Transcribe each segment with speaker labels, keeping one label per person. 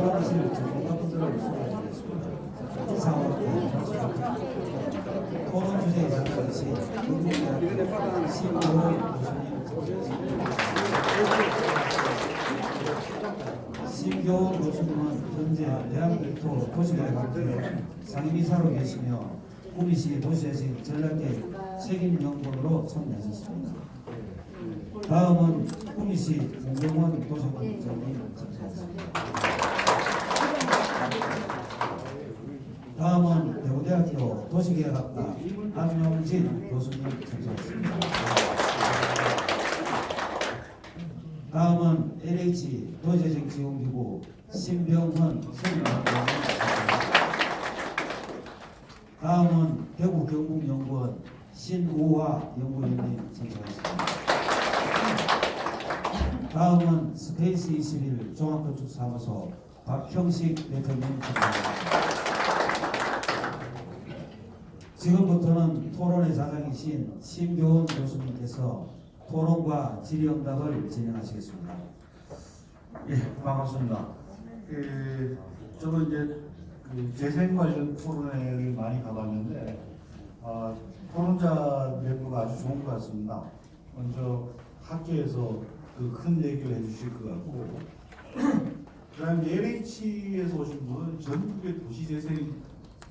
Speaker 1: 발언하실 전문가분들을 소개해드리겠습니다. 이상호 토론 주제에 참여하신 국민대학교 신교훈 교수님 소개하겠습니다. 신교훈 교수님은 현재 대한민국 도시계획학회 상임이사로 계시며 구미시 도시재생 전략계획 책임연구원으로 참여하셨습니다. 다음은 구미시 공정원 도시건축장님 참석하셨습니다. 다음은 대구대학교 도시계획학과 안용진 교수님 참석하셨습니다. 다음은 LH 도시재생지원기구 신병헌 선임위원장님 참석하셨습니다. 다음은 대구경북연구원 신우화 연구위원님 참석하셨습니다. 다음은 스페이스 21 종합건축사무소 박형식 대표님 참석하셨습니다. 지금부터는 토론의 자장이신 신교훈 교수님께서 토론과 질의응답을 진행하시겠습니다.
Speaker 2: 예, 반갑습니다. 저도 이제 재생 관련 토론회를 많이 가봤는데 토론자 멤버가 아주 좋은 것 같습니다. 먼저 학교에서 큰 얘기를 해주실 것 같고, 그다음 LH에서 오신 분은 전국의 도시재생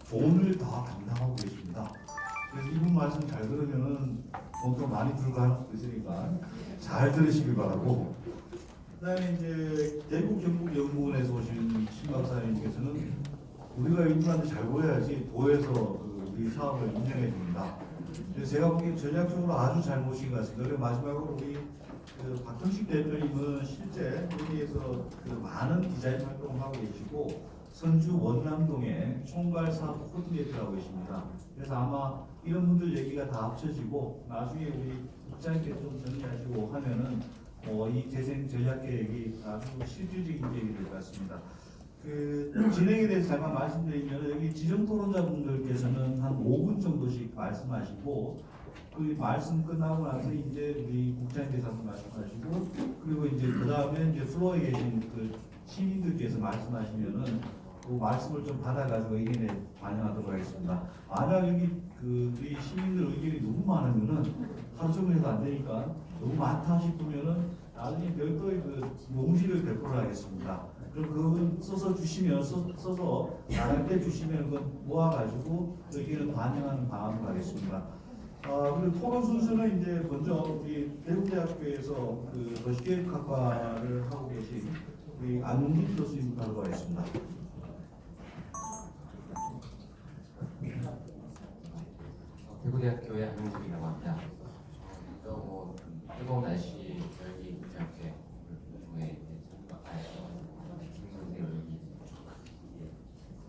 Speaker 2: 돈을 다 담당하고 계십니다. 그래서 이분 말씀 잘 들으면은 돈도 많이 들고 가고 있으니까 잘 들으시길 바라고. 그다음에 이제 대구 경북연구원에서 오신 신 박사님께서는 우리가 이분한테 잘 보여야지 도에서 우리 사업을 운영해 줍니다. 그래서 제가 보기엔 전략적으로 아주 잘 모신 것 같습니다. 그리고 마지막으로 우리 박형식 대표님은 실제 여기에서 많은 디자인 활동을 하고 계시고 선주 원남동에 총괄 사업 코디네이터를 하고 계십니다. 그래서 아마 이런 분들 얘기가 다 합쳐지고 나중에 우리 국장님께서 좀 정리하시고 하면은 이 재생 전략 계획이 아주 실질적인 계획이 될 것 같습니다. 진행에 대해서 잠깐 말씀드리면 여기 지정 토론자분들께서는 한 5분 정도씩 말씀하시고 그 말씀 끝나고 나서 이제 우리 국장님께서 한번 말씀하시고 그리고 이제 그 다음에 이제 플로어에 계신 시민들께서 말씀하시면은 그 말씀을 좀 받아가지고 의견에 반영하도록 하겠습니다. 만약 여기 우리 시민들 의견이 너무 많으면은 하루 종일 해도 안 되니까 너무 많다 싶으면은 나중에 별도의 용지를 배포를 하겠습니다. 그럼 그건 써서 주시면 써서 나갈 때 주시면 그건 모아가지고 의견을 반영하는 방안으로 하겠습니다. 그리고 토론 순서는 이제 먼저 우리 대구대학교에서 도시계획학과를 하고 계신 우리 안용진 교수님부터 하도록 하겠습니다.
Speaker 3: 대구대학교의 안용진이라고 합니다. 뜨거운 날씨 여기 이렇게 중에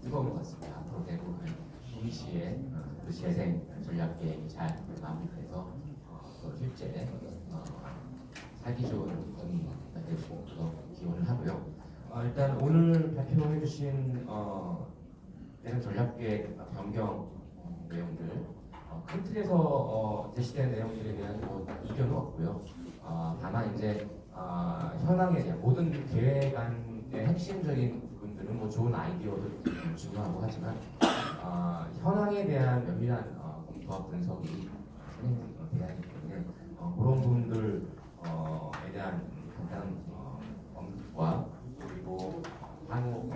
Speaker 3: 뜨거운 것 같습니다. 앞으로 대구 구미시의 재생 전략 계획이 잘 마무리돼서 또 실제 살기 좋은 동의가 될 수 있도록 기원을 하고요. 일단 오늘 발표해 주신 재생 전략 계획 변경 내용들 큰 틀에서 제시된 내용들에 대한 이견은 없고요. 다만 이제 현황에 대한 모든 계획안의 핵심적인 부분들은 좋은 아이디어도 중요하고 하지만 현황에 대한 면밀한 검토와 분석이 진행돼야 하기 때문에 그런 부분들에 대한 간단한 검토와 그리고 향후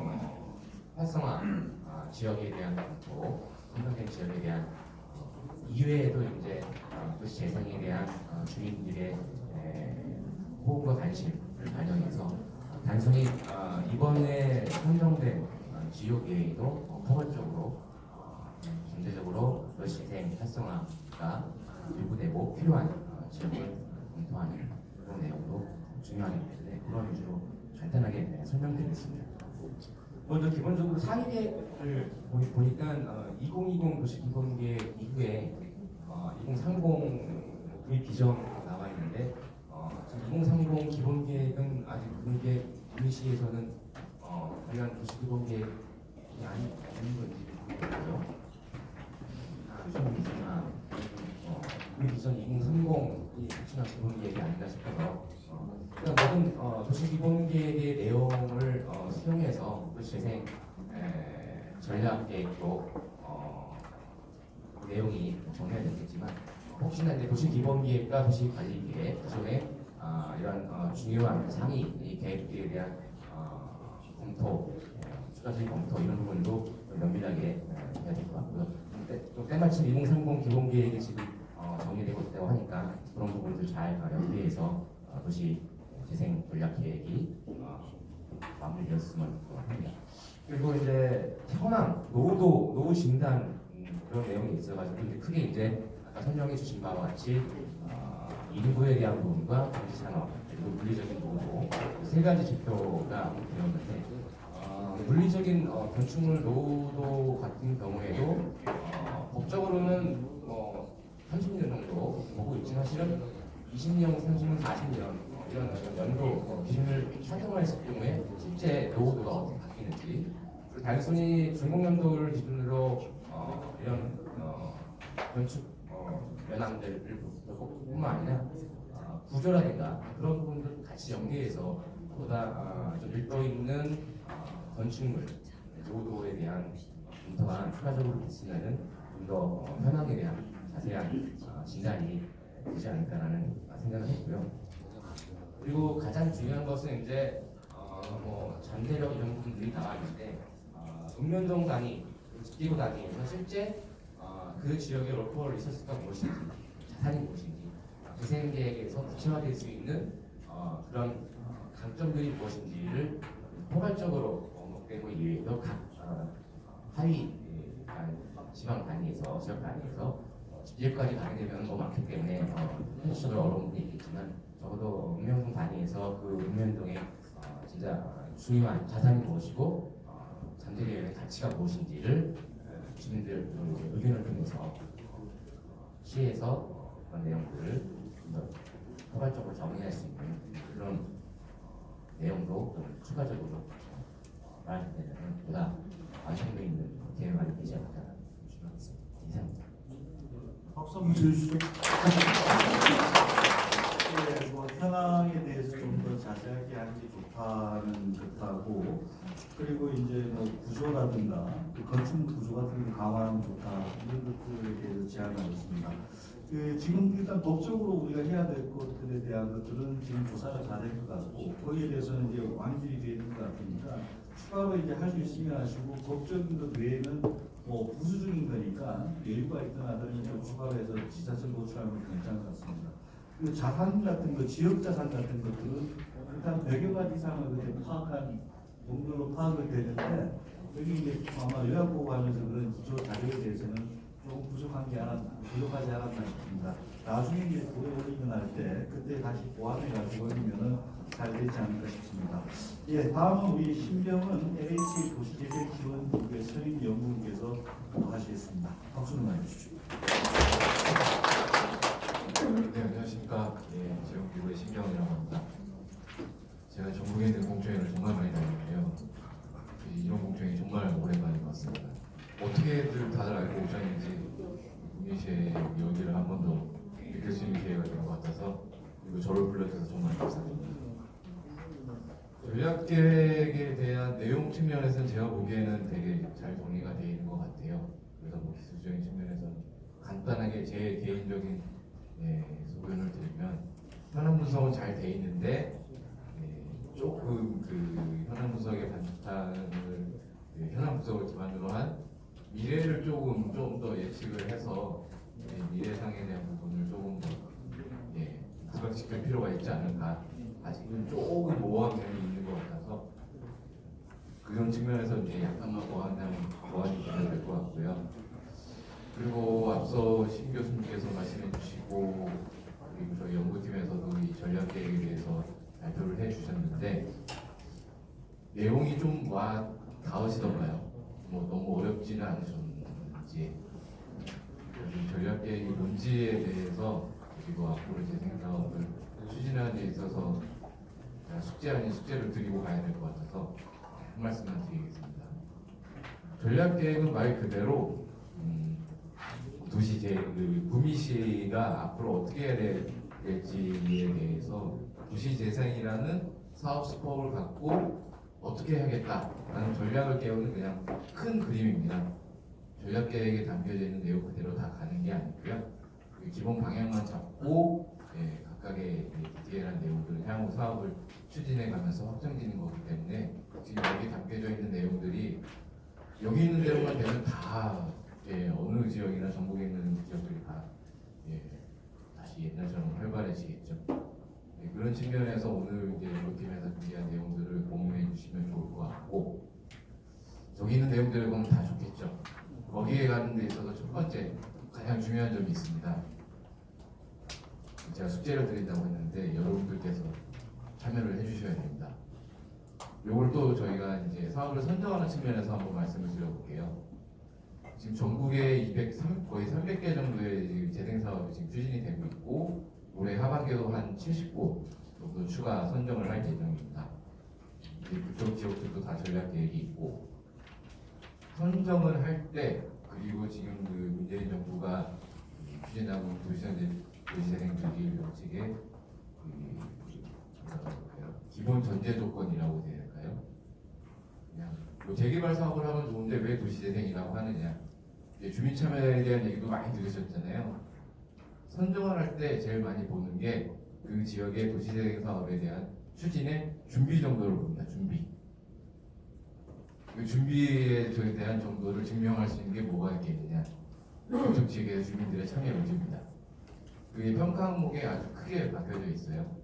Speaker 3: 활성화 지역에 대한 검토, 선정된 지역에 대한 이외에도 이제 도시 재생에 대한 주민들의 호응과 관심을 반영해서 단순히 이번에 선정된 지역 계획도 포괄적으로 전체적으로 도시 재생 활성화가 일부되고 필요한 지역을 검토하는 그런 내용도 중요하기 때문에 그런 위주로 간단하게 설명드리겠습니다. 먼저 기본적으로 상위 계획을 보니까 2020 도시기본계획 이후에 2030 구입 비전 나와 있는데 2030 기본계획은 아직 그게 구미시에서는 관련 도시기본계획이 아닌 건지 모르겠고요. 구입 비전 2030이 확실한 기본계획이 아닌가 싶어서 모든 도시기본계획의 내용을 수용해서 도시재생 전략 계획도 내용이 정해야 되겠지만 혹시나 이제 도시기본계획과 도시관리계획 기존에 이런 중요한 상위 이 계획들에 대한 검토, 추가적인 검토 이런 부분도 면밀하게 해야 될 것 같고요. 또 때마침 2030 기본계획이 지금 정리되고 있다고 하니까 그런 부분도 잘 연계해서 도시 재생 전략 계획이 마무리되었으면 합니다. 그리고 이제 현황, 노후 진단 그런 내용이 있어가지고 근데 크게 이제 아까 설명해 주신 바와 같이 인구에 대한 부분과 경제 산업 그리고 물리적인 노후 세 가지 지표가 되었는데 물리적인 건축물 노후 같은 경우에도 법적으로는 30년 정도 보고 있지만 실은 20년, 30년, 40년 이런 연도 기준을 현행화했을 경우에 실제 노후도가 어떻게 바뀌는지 그리고 단순히 준공연도를 기준으로 이런 건축 연함들 뿐만 아니라 구조라든가 그런 부분들 같이 연계해서 보다 좀 밀도 있는 건축물 노후도에 대한 검토가 추가적으로 있으면은 좀 더 현황에 대한 자세한 진단이 되지 않을까라는 생각을 했고요. 그리고 가장 중요한 것은 이제 잠재력 이런 부분들이 나왔는데 읍면동 단위, 집기구 단위에서 실제 그 지역의 로컬 리소스가 무엇인지, 자산이 무엇인지, 재생 계획에서 구체화될 수 있는 그런 강점들이 무엇인지를 포괄적으로 언급되고 이외에도 각 하위 지방 단위에서 지역 단위에서 집계까지 가게 되면 많기 때문에 현실적으로 어려운 부분이 있겠지만 적어도 읍면동 단위에서 그 읍면동의 진짜 중요한 자산이 무엇이고 잠재력의 가치가 무엇인지를 주민들 의견을 통해서 시에서 그런 내용들을 좀 더 포괄적으로 정리할 수 있는 그런 내용도 좀 추가적으로 말하면 보다 완성되어 있는 계획안이 되지 않을까 생각했습니다. 이상입니다.
Speaker 2: 박수 한번 주시죠. 네, 현황에 대해서 좀 더 자세하게 하는 게 좋다는 것하고 그리고 이제 구조라든가 건축 구조 같은 거 강화하면 좋다 이런 것들에 대해서 제안하고 있습니다. 지금 일단 법적으로 우리가 해야 될 것들에 대한 것들은 지금 조사가 다 된 것 같고 거기에 대해서는 이제 완전히 되는 것 같으니까 추가로 이제 할 수 있으면 하시고 법적인 것 외에는 부수적인 거니까 여유가 있거나 그러면 좀 추가로 해서 지자체 노출하면 괜찮을 것 같습니다. 그 자산 같은 거, 지역 자산 같은 것들은 일단 100여 가지 이상을 그렇게 파악한 정도로 파악을 되는데 여기 이제 아마 요약 보고 하면서 그런 기초 자료에 대해서는 조금 부족하지 않았나 싶습니다. 나중에 이제 보여 올리고 날 때 그때 다시 보완해가지고 올리면은 잘 되지 않을까 싶습니다. 예, 다음은 우리 신병은 LH 도시재생지원국의 선임 연구원께서 하시겠습니다. 박수 좀 해주시죠.
Speaker 4: 네, 안녕하십니까. 예, 제공기구의 신경이라고 합니다. 제가 전국에 있는 공청회를 정말 많이 다니는데요. 이런 공청회 정말 오랜만인 것 같습니다. 어떻게들 다들 알고 오셨는지 국민시의 여기를 한 번 더 느낄 수 있는 기회가 된 것 같아서 그리고 저를 불러주셔서 정말 감사드립니다. 전략계획에 대한 내용 측면에서는 제가 보기에는 되게 잘 정리가 되어 있는 것 같아요. 그래서 기술적인 측면에서 간단하게 제 개인적인 소견을 드리면 현황 분석은 잘 돼 있는데 조금 그 현황 분석의 반타를 현황 분석을 기반으로 한 미래를 조금 좀 더 예측을 해서 미래상에 대한 부분을 조금 더 부각시킬 필요가 있지 않을까. 아직은 조금 모호한 면이 있는 것 같아서 그런 측면에서 약간만 보완이 돼야 될 것 같고요. 그리고 앞서 신 교수님께서 말씀해주시고 그리고 저희 연구팀에서도 이 전략계획에 대해서 발표를 해주셨는데 내용이 좀 와 닿으시던가요? 너무 어렵지는 않으셨는지 전략계획이 뭔지에 대해서 그리고 앞으로 재생 사업을 추진하는 데 있어서 숙제 아닌 숙제를 드리고 가야 될 것 같아서 한 말씀만 드리겠습니다. 전략계획은 말 그대로 구미시가 앞으로 어떻게 해야 될지에 대해서 도시재생이라는 사업 스코프를 갖고 어떻게 하겠다라는 전략을 깨우는 그냥 큰 그림입니다. 전략 계획에 담겨져 있는 내용 그대로 다 가는 게 아니고요. 그 기본 방향만 잡고 각각의 디테일한 내용들을 향후 사업을 추진해 가면서 확정짓는 거기 때문에 지금 여기 담겨져 있는 내용들이 여기 있는 대로만 되면 다 어느 지역이나 전국에 있는 지역들이 다 다시 옛날처럼 활발해지겠죠. 그런 측면에서 오늘 이제 연구팀에서 준비한 내용들을 공유해 주시면 좋을 것 같고, 저기 있는 내용들을 보면 다 좋겠죠. 거기에 가는 데 있어서 첫 번째 가장 중요한 점이 있습니다. 제가 숙제를 드린다고 했는데 여러분들께서 참여를 해주셔야 됩니다. 요걸 또 저희가 이제 사업을 선정하는 측면에서 한번 말씀을 드려볼게요. 지금 전국에 거의 300개 정도의 지금 재생 사업이 지금 추진이 되고 있고, 올해 하반기에도 한 70곳 정도 추가 선정을 할 예정입니다. 이제 그쪽 지역들도 다 전략 계획이 있고, 선정을 할 때, 그리고 지금 그 문재인 정부가 추진하고 도시재생 정책의 기본 전제 조건이라고 해야 될까요? 그냥 뭐 재개발 사업을 하면 좋은데 왜 도시재생이라고 하느냐? 이제 주민 참여에 대한 얘기도 많이 들으셨잖아요. 선정을 할 때 제일 많이 보는 게 그 지역의 도시재생 사업에 대한 추진의 준비 정도를 봅니다. 준비. 그 준비에 대한 정도를 증명할 수 있는 게 뭐가 있겠느냐? 그쪽 지역의 주민들의 참여 의지입니다. 그게 평가 항목에 아주 크게 박혀져 있어요.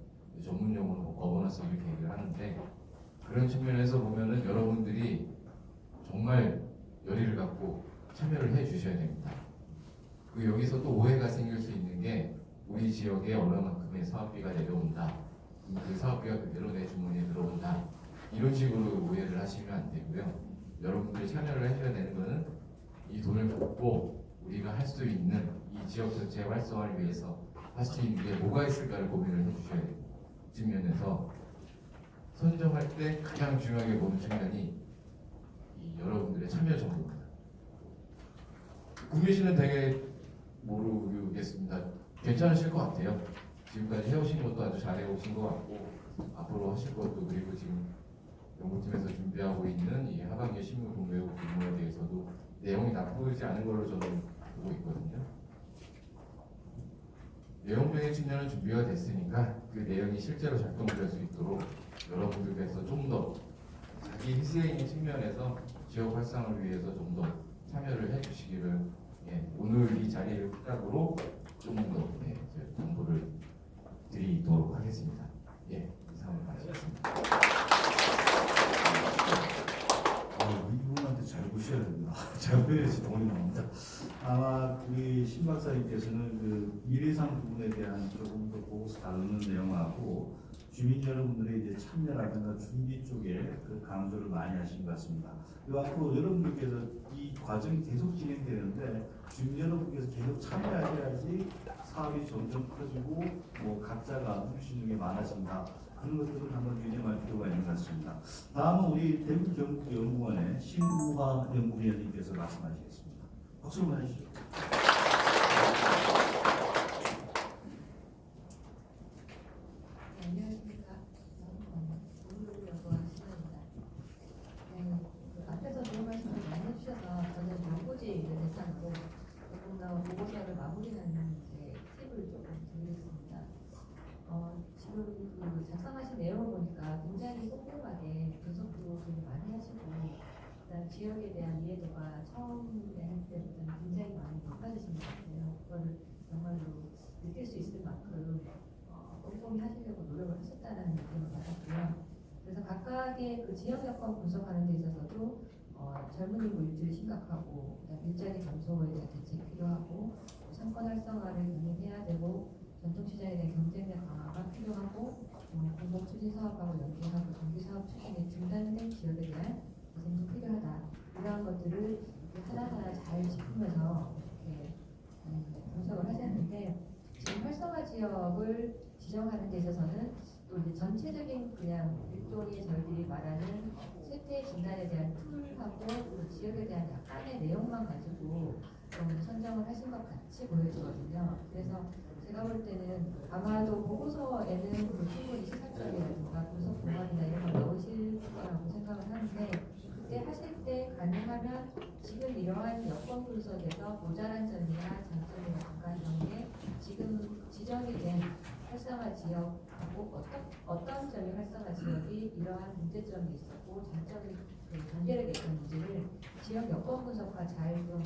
Speaker 4: 전문 용어는 거버넌스 이렇게 얘기를 하는데, 그런 측면에서 보면은 여러분들이 정말 열의를 갖고 참여를 해 주셔야 됩니다. 그 여기서 또 오해가 생길 수 있는 게, 우리 지역에 얼마만큼의 사업비가 내려온다, 그 사업비가 그대로 내 주머니에 들어온다, 이런 식으로 오해를 하시면 안 되고요. 여러분들이 참여를 해줘야 되는 거는 이 돈을 받고 우리가 할 수 있는 이 지역 전체 활성화를 위해서 할 수 있는 게 뭐가 있을까를 고민을 해주셔야 돼요. 측면에서 선정할 때 가장 중요하게 보는 측면이 이 여러분들의 참여 정도입니다. 국민 씨는 되게 모르겠습니다. 괜찮으실 것 같아요. 지금까지 해오신 것도 아주 잘해오신 것 같고, 앞으로 하실 것도, 그리고 지금 연구팀에서 준비하고 있는 이 하반기 신문 공개국 공모에 대해서도 내용이 나쁘지 않은 걸로 저는 보고 있거든요. 내용적인 측면은 준비가 됐으니까 그 내용이 실제로 작동될 수 있도록 여러분들께서 좀 더 자기 희생의 측면에서 지역 활성화를 위해서 좀 더 참여를 해주시기를, 오늘 이 자리를 시작으로 좀 더 정보를 드리도록 하겠습니다. 이상을 마치겠습니다.
Speaker 2: 이분한테 잘 보셔야 됩니다. 잘 보여야지 돈이 나옵니다. 아마 우리 신 박사님께서는 그 미래상 부분에 대한 조금 더 보고서 다루는 내용하고, 주민 여러분들의 이제 참여라든가 준비 쪽에 그 강조를 많이 하신 것 같습니다. 그리고 앞으로 여러분들께서 이 과정이 계속 진행되는데, 주민 여러분께서 계속 참여하셔야지 사업이 점점 커지고 뭐 각자가 누릴 수 있는 게 많아진다. 그런 것들을 한번 유념할 필요가 있는 것 같습니다. 다음은 우리 대구경북연구원의 신우화 연구위원님께서 말씀하시겠습니다. 박수 한번 해주시죠.
Speaker 5: 안녕하십니까. 연구원 신우입니다. 앞에서 좋은 말씀을 많이 해주셔서 저는 연구지 대상으로 조금 더 보고서를 마무리하는 팁을 조금 드리겠습니다. 지금 그 작성하신 내용을 보니까 굉장히 꼼꼼하게 분석도 되게 많이 하시고, 그다음 지역에 대한 이해도가 처음에 할 때보다는 굉장히 많이 높아지신 것 같아요. 그거를 정말로 느낄 수 있을 만큼 꼼꼼히 하시려고 노력을 하셨다는 느낌을 받았고요. 그래서 각각의 그 지역 여건 분석하는 데 있어서도 젊은 인구 유출이 심각하고, 일자리 감소에 대한 대책이 필요하고, 상권 활성화를 병행해야 되고, 전통시장에 대한 경쟁력 강화가 필요하고, 공공 추진 사업하고 연계하고 정비 사업 추진이 중단된 지역에 대한 고생도 필요하다. 이러한 것들을 하나하나 잘 짚으면서 이렇게 분석을 하셨는데, 지금 활성화 지역을 지정하는 데 있어서는 또 이제 전체적인 그냥 일종의 저희들이 말하는 세대 진단에 대한 툴하고 그 지역에 대한 약간의 내용만 가지고 좀 선정을 하신 것 같이 보여지거든요. 그래서 제가 볼 때는 아마도 보고서에는 그 충분히 시사적이라든가 분석 공간이나 이런 걸 넣으실 거라고 생각을 활성화 지역하고 어떤 점이 활성화 지역이 이러한 문제점이 있었고 장점이 전개되게 있었는지를 지역 여건 분석과 잘 좀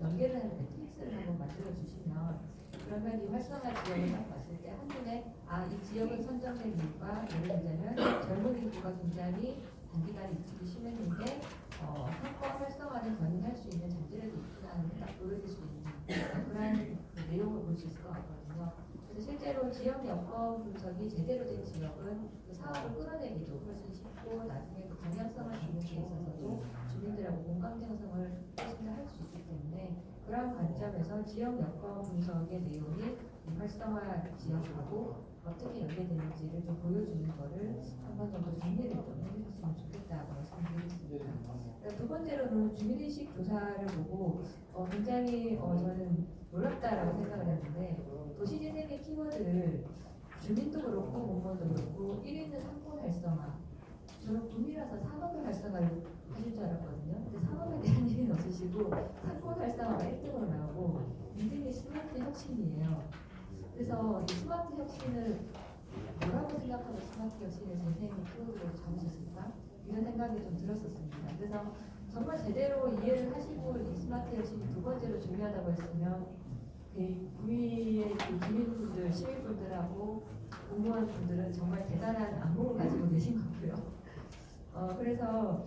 Speaker 5: 연계를 하는 매트릭스를 한번 만들어 주시면 그러면 이 활성화 지역을 딱 봤을 때 한눈에 이 지역을 선정된 이유가 예를 들자면 젊은 인구가 굉장히 단기간에 이축이 심했는데 상권 활성화를 견인할 수 있는 잠재력이 있구나 하는 게 딱 보여질 수 있는 그런 내용을 볼 수 있을 것 같거든요. 그래서 실제로 지역 여건 분석이 제대로 된 지역은 그 사업을 끌어내기도 훨씬 쉽고 나중에 그 방향성을 잡는 데 있어서도 주민들하고 공감 형성을 훨씬 더 할 수 있기 때문에 그런 관점에서 지역 여건 분석의 내용이 이 활성화 지역하고 어떻게 연계되는지를 좀 보여주는 거를 한 번 정도 정리를 좀 해주셨으면 좋겠다고 말씀드리겠습니다. 두 번째로는 주민의식 조사를 보고 굉장히 저는 놀랍다라고 생각을 했는데 도시재생의 키워드를 주민도 그렇고 공무원도 그렇고 1위는 상권 활성화. 저는 붐이라서 산업의 활성화를 하실 줄 알았거든요. 근데 산업에 대한 얘기는 없으시고 상권 활성화가 1등으로 나오고 2등이 스마트 혁신이에요. 그래서 이 스마트 혁신을 뭐라고 생각하고 스마트 혁신을 재생의 키워드로 잡으셨을까? 이런 생각이 좀 들었었습니다. 그래서 정말 제대로 이해를 하시고 이 스마트 혁신이 두 번째로 중요하다고 했으면 구미의 주민분들, 시민분들하고 공무원분들은 정말 대단한 안목을 가지고 계신 거고요. 그래서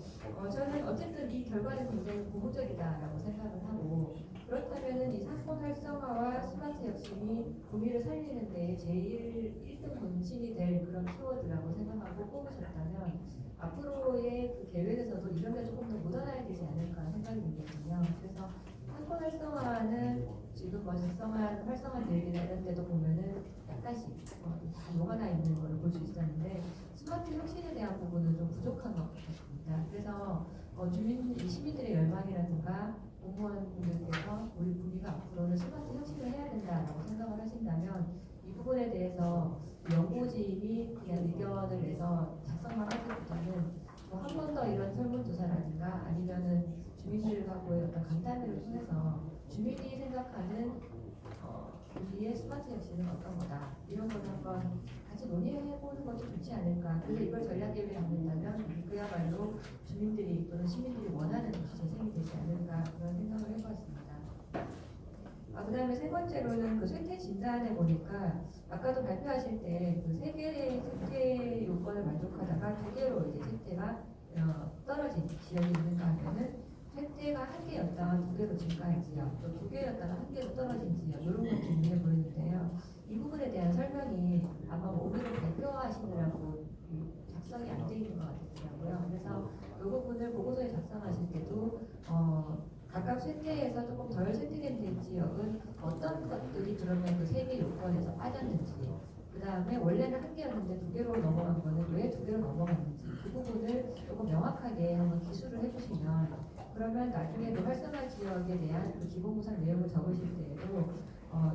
Speaker 5: 저는 어쨌든 이 결과는 굉장히 고무적이다라고 생각을 하고 그렇다면은 이 상권 활성화와 스마트 혁신이 구미를 살리는 데 제일 1등 본진이 될 그런 키워드라고 생각하고 뽑으셨다면 앞으로의 그 계획에서도 이런 게 조금 더 묻어나야 되지 않을까 생각이 들거든요. 그래서 상권 활성화는 지금 활성화 계획이나 이런 데도 보면은 약간씩 다 녹아나 있는 걸 볼 수 있었는데 스마트 혁신에 대한 부분은 좀 부족한 것 같습니다. 그래서 시민들의 열망이라든가 공무원분들께서 우리 구미가 앞으로는 스마트 혁신을 해야 된다라고 생각을 하신다면 이 부분에 대해서 연구진이 그냥 의견을 내서 작성만 하기보다는 한 번 더 이런 설문조사라든가 아니면은 주민들하고의 어떤 간담회를 통해서 주민이 생각하는 우리의 스마트 혁신은 어떤 거다 이런 걸 한번 같이 논의해보는 것도 좋지 않을까. 그래서 이걸 전략계획에 담는다면 그야말로 주민들이 또는 시민들이 원하는 도시 재생이 되지 않을까 그런 생각을 해보았습니다. 그 다음에 세 번째로는 그 쇠퇴 진단에 보니까 아까도 발표하실 때 그 세 개의 쇠퇴 요건을 만족하다가 두 개로 이제 쇠퇴가 떨어진 지역이 있는가 하면은 쇠퇴가 한 개였다가 두 개로 증가한 지역, 또 두 개였다가 한 개로 떨어진 지역 이런 것들이 눈에 보이는데요. 이 부분에 대한 설명이 아마 오늘은 발표하시느라고 작성이 안 돼 있는 것 같더라고요. 그래서 이 부분을 보고서에 작성하실 때도 각각 쇠퇴에서 조금 덜 쇠퇴된 지역은 어떤 것들이 그러면 그 세 개 요건에서 빠졌는지, 그 다음에 원래는 한 개였는데 두 개로 넘어간 거는 왜 두 개로 넘어갔는지 그 부분을 조금 명확하게 한번 기술을 해주시면 그러면 나중에 그 활성화 지역에 대한 그 기본구상 내용을 적으실 때에도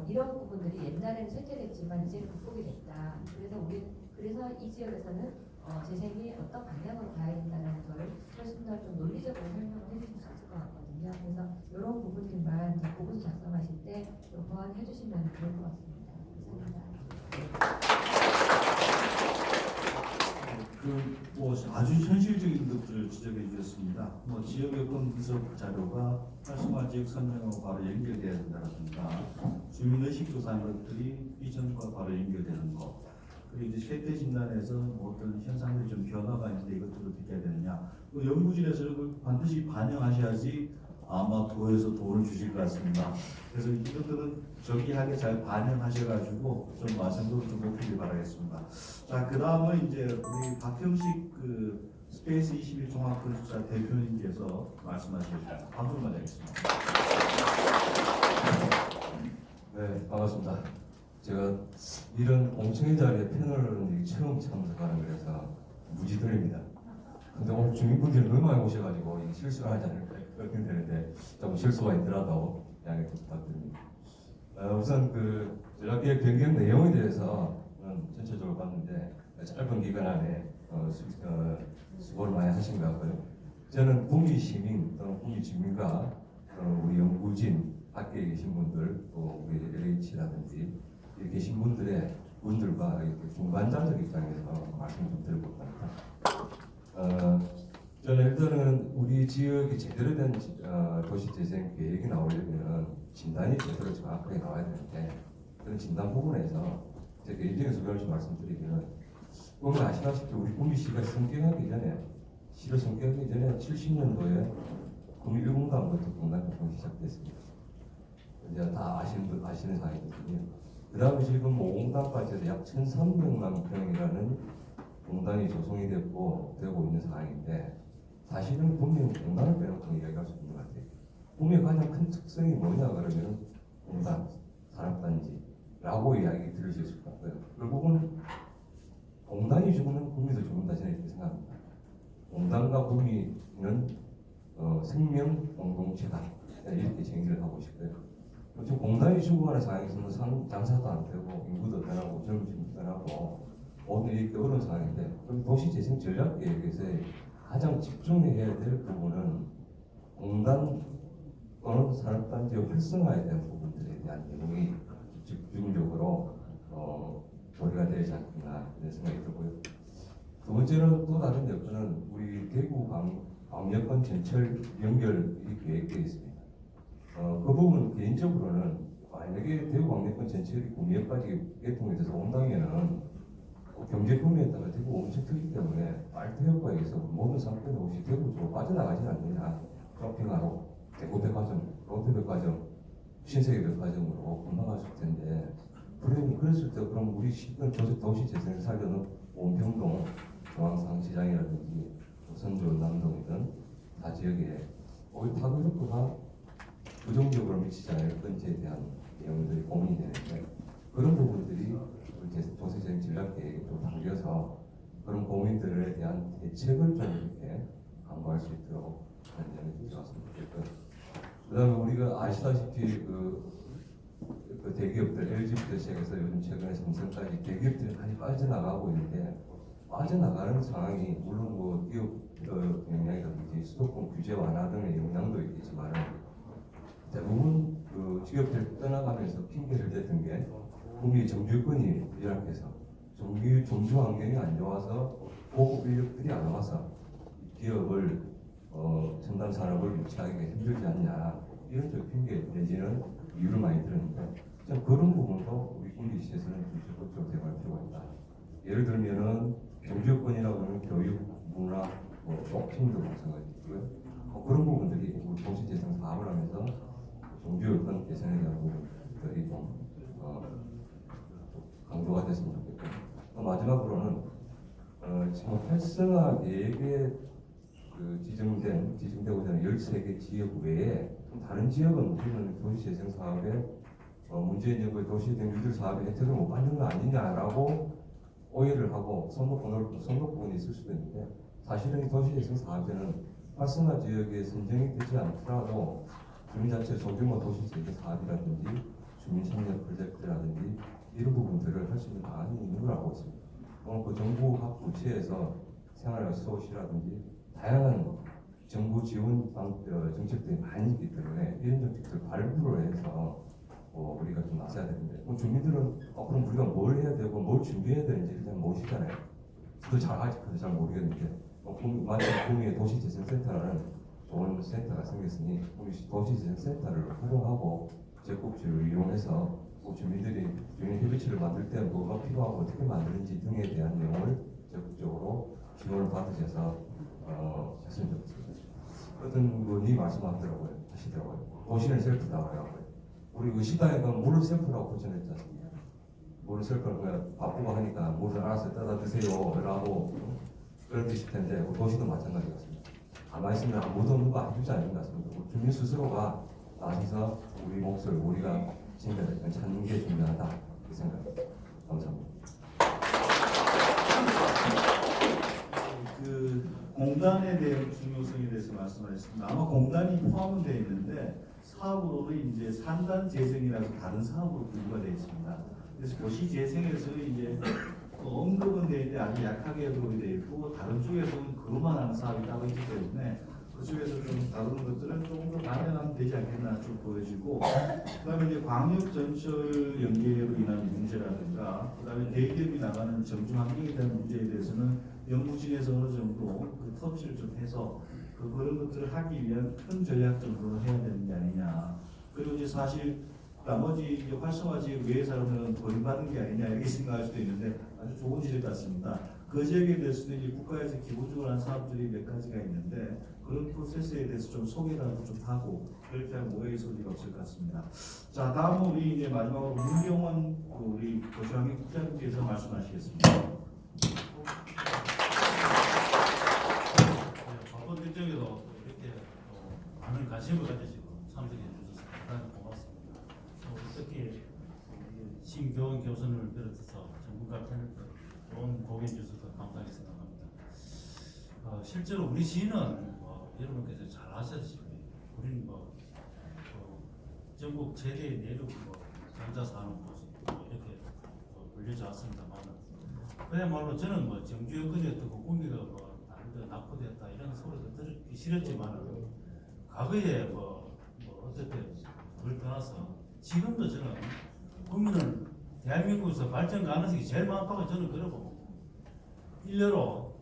Speaker 5: 이런 부분들이 옛날에는 쇠퇴됐지만 이제는 극복이 됐다. 그래서 이 지역에서는 재생이 어떤 방향으로 가야 된다는 걸 훨씬 더 좀 논리적으로 설명을 해주실 수 있을 것 같거든요. 그래서 이런 부분들만 보고서 작성하실 때 좀 보완해 주시면 좋을 것 같습니다. 감사합니다.
Speaker 2: 아주 현실적인 것들을 지적해 주셨습니다. 지역 여건 분석 자료가 활성화 지역 선정하고 바로 연결돼야 된다든가 주민의식 조사하는 것들이 비전과 바로 연결되는 것. 그리고 이제 쇠퇴 진단에서 어떤 현상들이 좀 변화가 있는데 이것들을 어떻게 해야 되느냐. 연구진에서 이걸 반드시 반영하셔야지 아마 도에서 도움을 주실 것 같습니다. 그래서 이것들은 저기하게 잘 반영하셔가지고 좀 완성도를 좀 높이길 바라겠습니다. 자, 그 다음은 이제 우리 박형식 그 스페이스 21 종합건축사 대표님께서 말씀하시겠습니다. 방송 가져야겠습니다.
Speaker 6: 네, 반갑습니다. 제가 이런 공청회 자리에 패널은 처음 참석하는 거라서 무지 떨립니다. 근데 오늘 주민분들이 너무 많이 오셔가지고 실수를 하지 않을까 걱정되는데 조금 실수가 있더라도 양해 부탁드립니다. 우선 그 전략계획 변경 내용에 대해서는 전체적으로 봤는데 짧은 기간 안에 수고를 많이 하신 것 같고요. 저는 구미 시민 또는 구미 주민과 우리 연구진 밖에 계신 분들 또 우리 LH라든지 이렇게 계신 분들의 분들과 이렇게 중간자적 입장에서 말씀 좀 드리고 합니다. 저는 일단은 우리 지역이 제대로 된 도시재생 계획이 나오려면 진단이 제대로 정확하게 나와야 되는데 그런 진단 부분에서 제 개인적인 소견을 좀 말씀드리면 보면 아시다시피 우리 구미시가 성경하기 전에 시를 성경하기 전에 70년도에 구미 1공단부터 공단 활동이 시작됐습니다. 이제 다 아시는 사항이거든요. 그 다음에 지금 5공단까지 해서 약 1,300만 평이라는 공단이 조성이 되고 있는 상황인데 사실은 구미는 공단을 빼놓고 이야기할 수 없는 것 같아요. 구미의 가장 큰 특성이 뭐냐 그러면 공단, 산업단지라고 이야기 들으실 수 있고요. 결국은 공단이 죽으면 구미도 죽는다 저는 이렇게 생각합니다. 공단과 구미는 생명 공동체다 이렇게 정의를 하고 싶고요. 지금 공단이 죽어가는 상황에서는 장사도 안 되고 인구도 변하고 젊은 층도 변하고 오늘 이렇게 어려운 상황인데 그럼 도시재생 전략 계획에서 가장 집중해야 될 부분은 공단 또는 산업단지 활성화에 대한 부분들에 대한 내용이 집중적으로 조리가 되지 않겠나 이런 생각이 들고요. 두 번째는 또 다른 여건은 우리 대구 광역권 전철 연결이 계획되어 있습니다. 그 부분 개인적으로는 만약에 대구 광역권 전철이 구미역까지 개통이 돼서 온다면은 경제 구미에 따라 대구 엄청 크기 때문에 말트 효과에서 모든 상권이 없이 대구 쪽으로 빠져나가지는 않느냐. 쇼핑하러 대구백화점, 롯데백화점, 신세계백화점으로 금방 갔을 텐데 그러니 그랬을 때 그럼 우리 시권 도시 재생을 살려는 온평동, 중앙상시장이라든지 선조, 남동이든 다 지역에 타격 효과가 부정적으로 미치지 않을 건지에 대한 내용들이 고민이 되는데 그런 부분들이 도시재생 전략 계획에 좀 담겨서 그런 고민들에 대한 대책을 좀 이렇게 강구할 수 있도록 하는 점이 좀 좋았으면 좋겠고요. 그다음에 우리가 아시다시피 그 대기업들 LG부터 시작해서 요즘 최근에 삼성까지 대기업들이 많이 빠져나가고 있는데 빠져나가는 상황이 물론 뭐 기업 영향이라든지 수도권 규제 완화 등의 영향도 있겠지만 대부분 그 기업들 떠나가면서 핑계를 댔던 게 구미 정주권이 열악해서 정주 환경이 안 좋아서 고급 인력들이 안 와서 기업을 첨단 산업을 유치하기가 힘들지 않냐 이런 쪽 핑계 내지는 이유를 많이 들었는데 좀 그런 부분도 우리 구미시에서는 좀 적극적으로 대응할 필요가 있다. 예를 들면은 정주권이라고 하면 교육, 문화, 쇼핑도 마찬가지고요. 그런 부분들이 우리 도시재생 사업을 하면서 정주권 개선에 대한 부분들이 좀 강조가 됐으면 좋겠고 마지막으로는 지금 활성화 계획에 지정되고자 하는 13개 지역 외에 다른 지역은 우리는 도시재생 사업에 문재인 정부의 도시재생 뉴딜 사업의 혜택을 못 받는 거 아니냐라고 오해를 하고 선거권이 있을 수도 있는데 사실은 도시재생 사업에는 활성화 지역에 선정이 되지 않더라도 주민자체 소규모 도시재생 사업이라든지 주민참여 프로젝트라든지 이런 부분들을 할 수 있는 방안이 있는 걸 알고 있습니다. 오늘 그 정부 각 부처에서 생활서시라든지 다양한 정부 지원 정책들이 많이 있기 때문에 이런 정책들 발굴을 해서 우리가 좀 나서야 되는데 주민들은 그럼 우리가 뭘 해야 되고 뭘 준비해야 되는지 일단 모르시잖아요. 저도 아직까지 잘 모르겠는데 마침 구미의 도시재생센터라는 좋은 센터가 생겼으니 우리 도시재생센터를 활용하고 적극적으로 이용해서 주민들이 주민 협의체를 만들 때 뭐가 필요하고 어떻게 만드는지 등에 대한 내용을 적극적으로 지원을 받으셔서 했으면 좋겠습니다. 어떤 분이 말씀하시더라고요. 도시는 셀프다 그래가고요. 우리 그 시당에 가면 물을 셀프라고 표현했지 않습니까? 물을 셀프라고 그냥 바쁘고 하니까 물을 알아서 떠다 드세요 라고 그런 뜻일 텐데 도시도 마찬가지 같습니다. 가만히 있으면 아무도 없는 거 아니지 않는 것 같습니다. 주민 스스로가 나서서 우리 몫을 우리가 찾는 게 중요하다 이 생각입니다. 감사합니다.
Speaker 2: 그 공단에 대한 중요성에 대해서 말씀하셨습니다. 아마 공단이 포함은 되어 있는데 사업으로는 이제 산단 재생이라서 다른 사업으로 분류가 되어 있습니다. 그래서 도시 재생에서 이제 언급은 되어 있는데 아주 약하게 언급이 되어 있고 다른 쪽에서는 그로만 하는 사업이 따로 있기 때문에 그쪽에서 좀 다루는 것들은 조금 더 마련하면 되지 않겠나 좀 보여지고, 그다음에 이제 광역 전철 연계로 인한 문제라든가, 그다음에 대기업이 나가는 정중 환경에 대한 문제에 대해서는 연구진에서 어느 정도 그 터치를 좀 해서 그런 것들을 하기 위한 큰 전략 정도를 해야 되는 게 아니냐. 그리고 이제 사실 나머지 이제 활성화 지역 외의 사람들은 버림받은 게 아니냐 이렇게 생각할 수도 있는데 아주 좋은 지적 같습니다. 그 지역에 대해서는 이제 국가에서 기본적으로 한 사업들이 몇 가지가 있는데 그런 프로세스에 대해서 좀 소개라도 좀 하고 그렇게 하면 오해의 소지가 없을 것 같습니다. 자, 다음은 우리 이제 마지막으로 문병원 우리 도시환경 국장님께서 말씀하시겠습니다.
Speaker 7: 바쁜 일정에도 이렇게 많은 관심을 가지시고 참석해 주셔서 대단히 고맙습니다. 특히 신교원 교수님을 비롯해서 전문가 패널들 좋은 고견 주셔서 감사하게 생각합니다. 실제로 우리 시는 여러분께서 잘 아시다시피 우리는 전국 최대 내륙 전자산업도시 이렇게 불려져 왔습니다만 그야말로 저는 정주 여건이 어떻고 꿈이가 다른데 낙후됐다 이런 소리도 듣기 싫었지만 과거에 어떻게 그걸 떠나서 지금도 저는 국민은 대한민국에서 발전 가능성이 제일 많다고 저는 그러고 일례로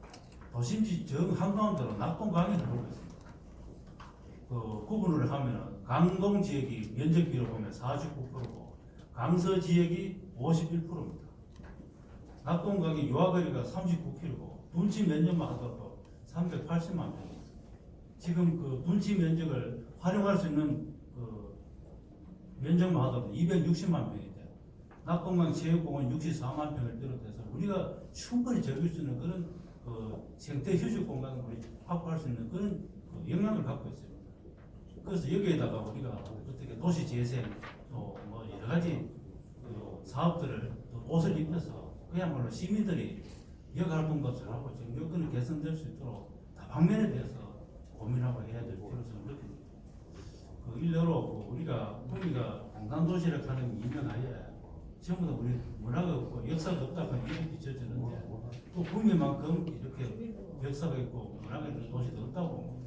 Speaker 7: 도심지 정 한가운데로 낙동강이 흐르고 있습니다. 구분을 하면 강동 지역이 면적비로 보면 49%고 강서 지역이 51%입니다. 낙동강이 유화거리가 39km고 둔치 면적만 하더라도 380만 평입니다. 지금 그 둔치 면적을 활용할 수 있는 면적만 하더라도 260만 평인데 낙동강 체육공원 64만 평을 비롯해서 우리가 충분히 즐길 수 있는 그런 생태 휴식 공간을 우리 확보할 수 있는 그런 영향을 갖고 있습니다. 그래서 여기에다가 우리가 어떻게 도시 재생 또 여러 가지 사업들을 옷을 입혀서 그야말로 시민들이 역활동도 잘하고 지금 여건이 개선될 수 있도록 다방면에 대해서 고민하고 해야 될 필요성을 느낍니다. 일례로 우리가 공단도시를 하는 이면하에 전부 다 우리 문화가 없고 역사가 없다고 이렇게 비춰지는데 또 구미만큼 이렇게 역사가 있고 문화가 있는 도시도 없다고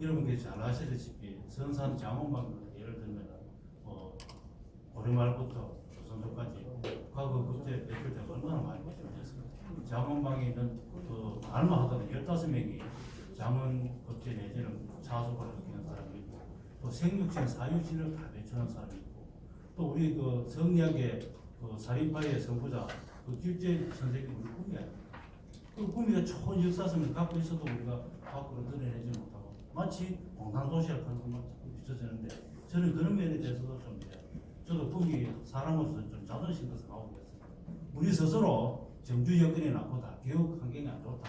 Speaker 7: 여러분께서 잘 아시다시피 선산 장원방 예를 들면 고려말부터 조선조까지 과거 국제 배출대가 얼마나 많이 배출됐습니까? 장원방에 있는 알마 하던 15명이 장원급제 내지는 차수를 느끼는 사람이 있고 또 생육신 사유신을 다 배출한 사람이 있고 또 우리 성리학의 살인파의 선구자 길재 선생님 우리 꿈이 아닙니까? 그 꿈이가 좋은 역사성을 갖고 있어도 우리가 밖으로 드러내지 못하고 마치 공단도시를 하는 것만 자꾸 비춰지는데 저는 그런 면에 대해서도 좀 저도 꿈이 사람으로서 좀 자존심도 상하고 있습니다. 우리 스스로 정주 여건이 나쁘다, 교육 환경이 안 좋다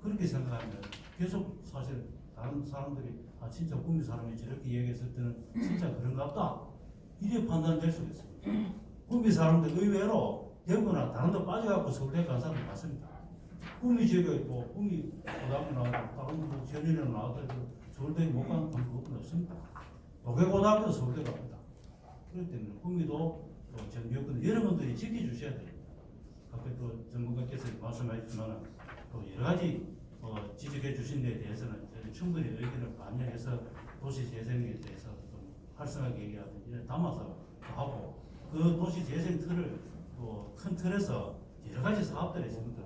Speaker 7: 그렇게 생각하면 계속 사실 다른 사람들이 진짜 꿈이 사람이 저렇게 얘기했을 때는 진짜 그런가 보다 이래 판단될 수가 있습니다. 꿈이 사람들 의외로 대구나 다른 데 빠져갖고 서울대 간 사람이 많습니다. 꿈이 지역에 있고 꿈이 고등학교 나와도 다른 전인에 나와도 서울대에 못 가는 방법은 없습니다. 도계고등학교도 서울대 갑니다. 그렇기 때문에 꿈이도 정규여건 여러분들이 지켜주셔야 됩니다. 아까 또 전문가께서 말씀하셨지만 또 여러 가지 지적해 주신 데에 대해서는 저희 충분히 의견을 반영해서 도시 재생에 대해서 좀 활성하게 얘기하는 이런 담아서 하고 그 도시 재생 틀을 또 큰 틀에서 여러 가지 사업들이 있습니다.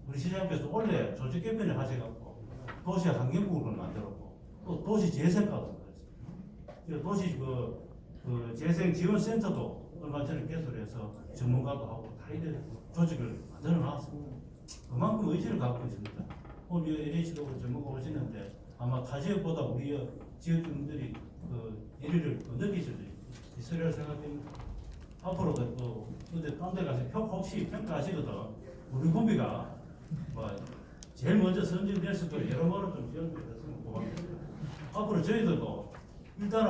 Speaker 7: 우리 시장님께서 원래 조직 개편을 하셔갖고 도시 환경국을 만들었고 또 도시 재생과도 그랬어요. 도시 재생 지원센터도 얼마 전에 개설해서 전문가도 하고 다 이런 조직을 만들어 놨습니다. 그만큼 의지를 갖고 있습니다. 오늘 LH도 전문가 오시는데 아마 타 지역보다 우리 지역 주민들이 일을 느끼실 수 있으리라 생각됩니다. 앞으로도 근데 딴 데 가서 혹시 평가하시거든 우리 구미가 제일 먼저 선진될 수 있도록 여러모로 좀 지원해 주셨으면 고맙겠습니다. 앞으로 저희들도 일단은